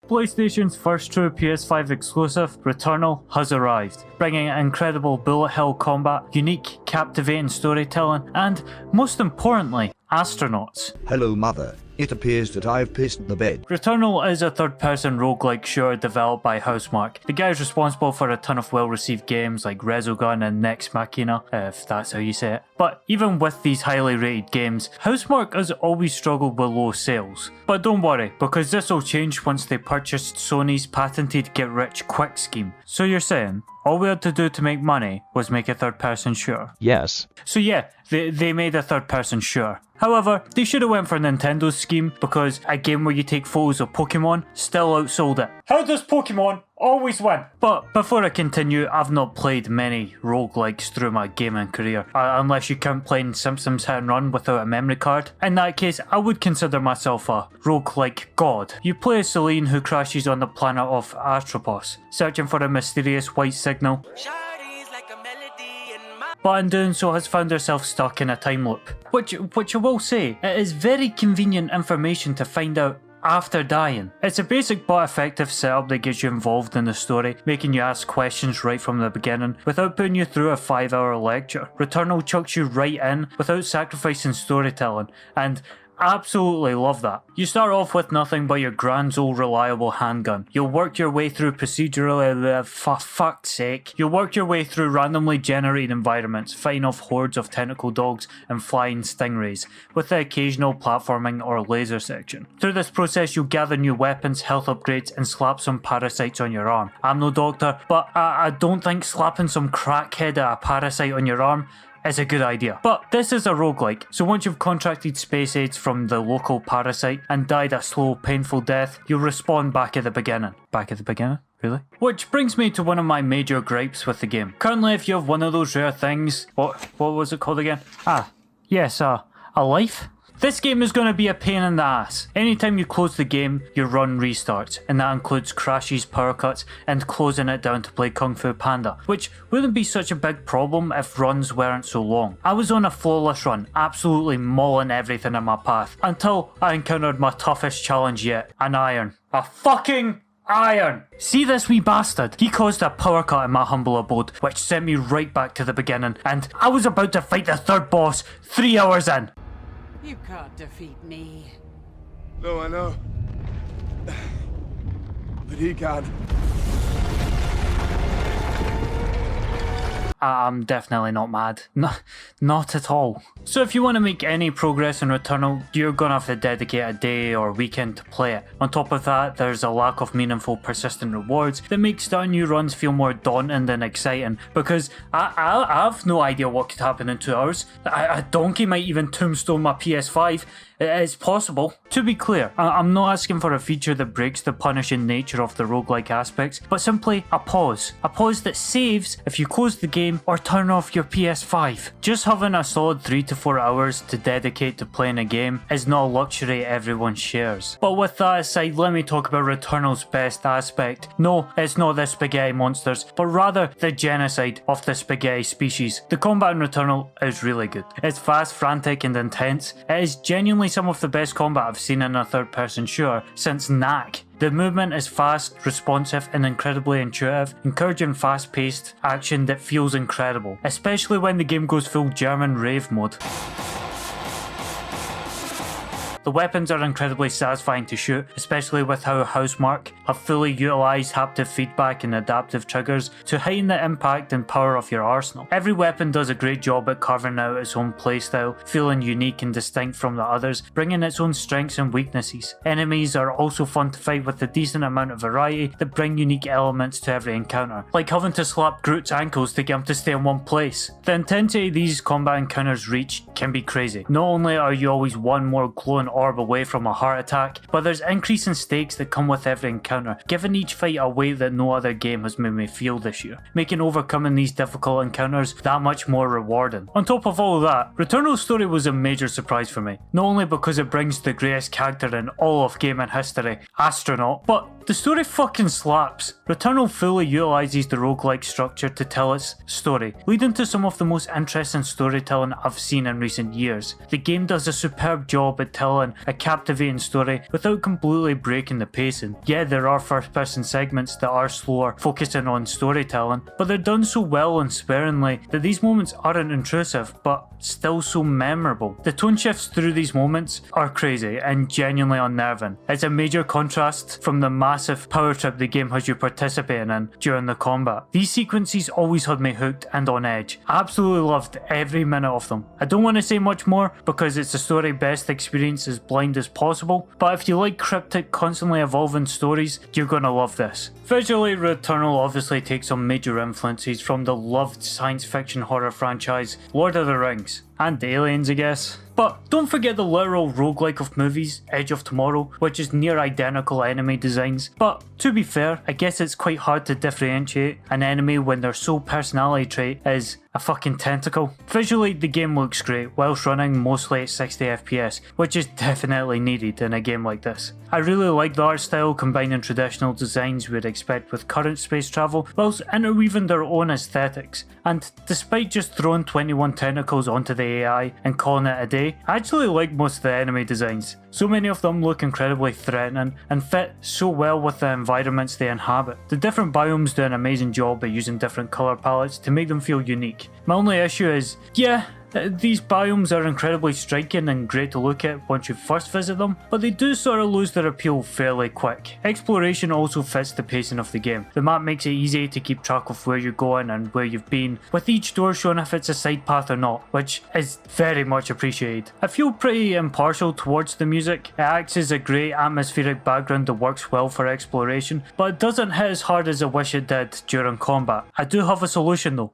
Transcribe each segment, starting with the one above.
PlayStation's first true PS5 exclusive, Returnal, has arrived, bringing incredible bullet hell combat, unique, captivating storytelling, and, most importantly, astronauts. Hello mother, it appears that I've pissed the bed. Returnal is a third-person roguelike shooter developed by Housemarque. The guys responsible for a ton of well-received games like Resogun and Nex Machina, if that's how you say it. But even with these highly rated games, Housemarque has always struggled with low sales. But don't worry, because this will change once they purchased Sony's patented get-rich-quick scheme. So you're saying, all we had to do to make money was make a third-person shooter? Yes. So yeah, they made a third-person shooter. However, they should have went for Nintendo's scheme, because a game where you take photos of Pokemon still outsold it. How does Pokemon always win? But before I continue, I've not played many roguelikes through my gaming career, unless you count playing Simpsons Hit and Run without a memory card. In that case, I would consider myself a roguelike god. You play as Celine, who crashes on the planet of Atropos, searching for a mysterious white signal, but in doing so has found herself stuck in a time loop. Which I will say, it is very convenient information to find out after dying. It's a basic but effective setup that gets you involved in the story, making you ask questions right from the beginning without putting you through a 5-hour lecture. Returnal chucks you right in without sacrificing storytelling, and absolutely love that. You start off with nothing but your grand old reliable handgun. You'll work your way through procedurally, for fuck's sake. You'll work your way through randomly generated environments, fighting off hordes of tentacle dogs and flying stingrays, with the occasional platforming or laser section. Through this process you'll gather new weapons, health upgrades, and slap some parasites on your arm. I'm no doctor, but I don't think slapping some crackhead at a parasite on your arm is a good idea. But this is a roguelike, so once you've contracted space AIDS from the local parasite and died a slow, painful death, you'll respawn back at the beginning. Back at the beginning? Really? Which brings me to one of my major gripes with the game. Currently, if you have one of those rare things, what was it called again? Yes, a life? This game is going to be a pain in the ass. Anytime you close the game, your run restarts, and that includes crashes, power cuts, and closing it down to play Kung Fu Panda, which wouldn't be such a big problem if runs weren't so long. I was on a flawless run, absolutely mauling everything in my path, until I encountered my toughest challenge yet, an iron. A fucking iron! See this wee bastard? He caused a power cut in my humble abode, which sent me right back to the beginning, and I was about to fight the third boss 3 hours in. You can't defeat me. No, I know. But he can. I'm definitely not mad. Not at all. So if you want to make any progress in Returnal, you're gonna have to dedicate a day or weekend to play it. On top of that, there's a lack of meaningful persistent rewards that make starting new runs feel more daunting than exciting, because I have no idea what could happen in 2 hours. A donkey might even tombstone my PS5. It's possible. To be clear, I'm not asking for a feature that breaks the punishing nature of the roguelike aspects, but simply a pause. A pause that saves if you close the game or turn off your PS5. Just having a solid 3 to 4 hours to dedicate to playing a game is not a luxury everyone shares. But with that aside, let me talk about Returnal's best aspect. No, it's not the spaghetti monsters, but rather the genocide of the spaghetti species. The combat in Returnal is really good. It's fast, frantic, and intense. It is genuinely some of the best combat I've seen in a third-person shooter since Knack. The movement is fast, responsive, and incredibly intuitive, encouraging fast-paced action that feels incredible, especially when the game goes full German rave mode. The weapons are incredibly satisfying to shoot, especially with how Housemarque have fully utilised haptic feedback and adaptive triggers to heighten the impact and power of your arsenal. Every weapon does a great job at carving out its own playstyle, feeling unique and distinct from the others, bringing its own strengths and weaknesses. Enemies are also fun to fight with a decent amount of variety that bring unique elements to every encounter, like having to slap Groot's ankles to get him to stay in one place. The intensity these combat encounters reach can be crazy. Not only are you always one more glowing orb away from a heart attack, but there's increasing stakes that come with every encounter, giving each fight a way that no other game has made me feel this year, making overcoming these difficult encounters that much more rewarding. On top of all of that, Returnal's story was a major surprise for me, not only because it brings the greatest character in all of gaming history, Astronaut, but the story fucking slaps. Returnal fully utilises the roguelike structure to tell its story, leading to some of the most interesting storytelling I've seen in recent years. The game does a superb job at telling telling a captivating story without completely breaking the pacing. Yeah, there are first-person segments that are slower, focusing on storytelling, but they're done so well and sparingly that these moments aren't intrusive, but still so memorable. The tone shifts through these moments are crazy and genuinely unnerving. It's a major contrast from the massive power trip the game has you participating in during the combat. These sequences always had me hooked and on edge. I absolutely loved every minute of them. I don't want to say much more because it's a story best experienced as blind as possible, but if you like cryptic, constantly evolving stories, you're gonna love this. Visually, Returnal obviously takes some major influences from the loved science fiction horror franchise Lord of the Rings, and Aliens I guess. But don't forget the literal roguelike of movies, Edge of Tomorrow, which is near identical enemy designs. But to be fair, I guess it's quite hard to differentiate an enemy when their sole personality trait is a fucking tentacle. Visually, the game looks great, whilst running mostly at 60 FPS, which is definitely needed in a game like this. I really like the art style combining traditional designs we'd expect with current space travel, whilst interweaving their own aesthetics. And despite just throwing 21 tentacles onto the AI and calling it a day, I actually like most of the enemy designs. So many of them look incredibly threatening and fit so well with the environments they inhabit. The different biomes do an amazing job at using different colour palettes to make them feel unique. My only issue is, yeah, these biomes are incredibly striking and great to look at once you first visit them, but they do sort of lose their appeal fairly quick. Exploration also fits the pacing of the game. The map makes it easy to keep track of where you're going and where you've been, with each door showing if it's a side path or not, which is very much appreciated. I feel pretty impartial towards the music. It acts as a great atmospheric background that works well for exploration, but it doesn't hit as hard as I wish it did during combat. I do have a solution though.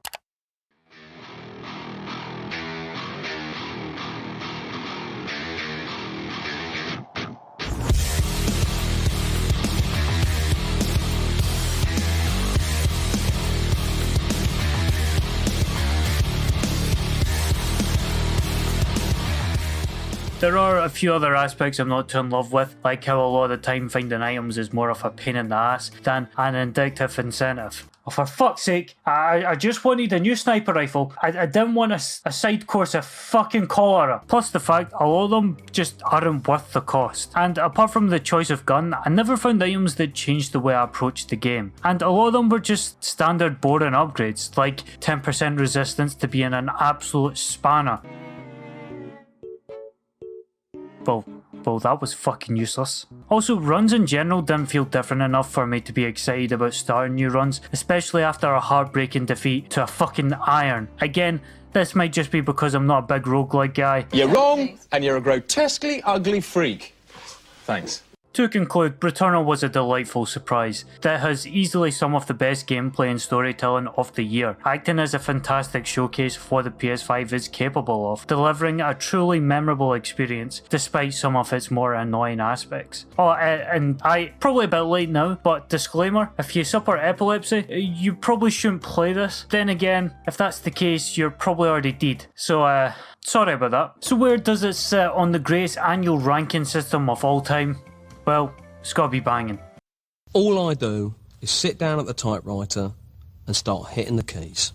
There are a few other aspects I'm not too in love with, like how a lot of the time finding items is more of a pain in the ass than an indicative incentive. Oh, for fuck's sake, I just wanted a new sniper rifle. I didn't want a side course of fucking cholera. Plus the fact a lot of them just aren't worth the cost. And apart from the choice of gun, I never found items that changed the way I approached the game. And a lot of them were just standard boring upgrades, like 10% resistance to being an absolute spanner. Well, that was fucking useless. Also, runs in general didn't feel different enough for me to be excited about starting new runs, especially after a heartbreaking defeat to a fucking iron. Again, this might just be because I'm not a big roguelike guy. You're wrong, and you're a grotesquely ugly freak. Thanks. To conclude, Returnal was a delightful surprise that has easily some of the best gameplay and storytelling of the year, acting as a fantastic showcase of what the PS5 is capable of, delivering a truly memorable experience despite some of its more annoying aspects. Oh, and probably a bit late now, but disclaimer, if you suffer epilepsy, you probably shouldn't play this. Then again, if that's the case, you're probably already dead. So, sorry about that. So where does it sit on the greatest annual ranking system of all time? Well, it's gotta be banging. All I do is sit down at the typewriter and start hitting the keys.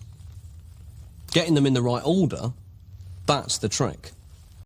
Getting them in the right order, that's the trick.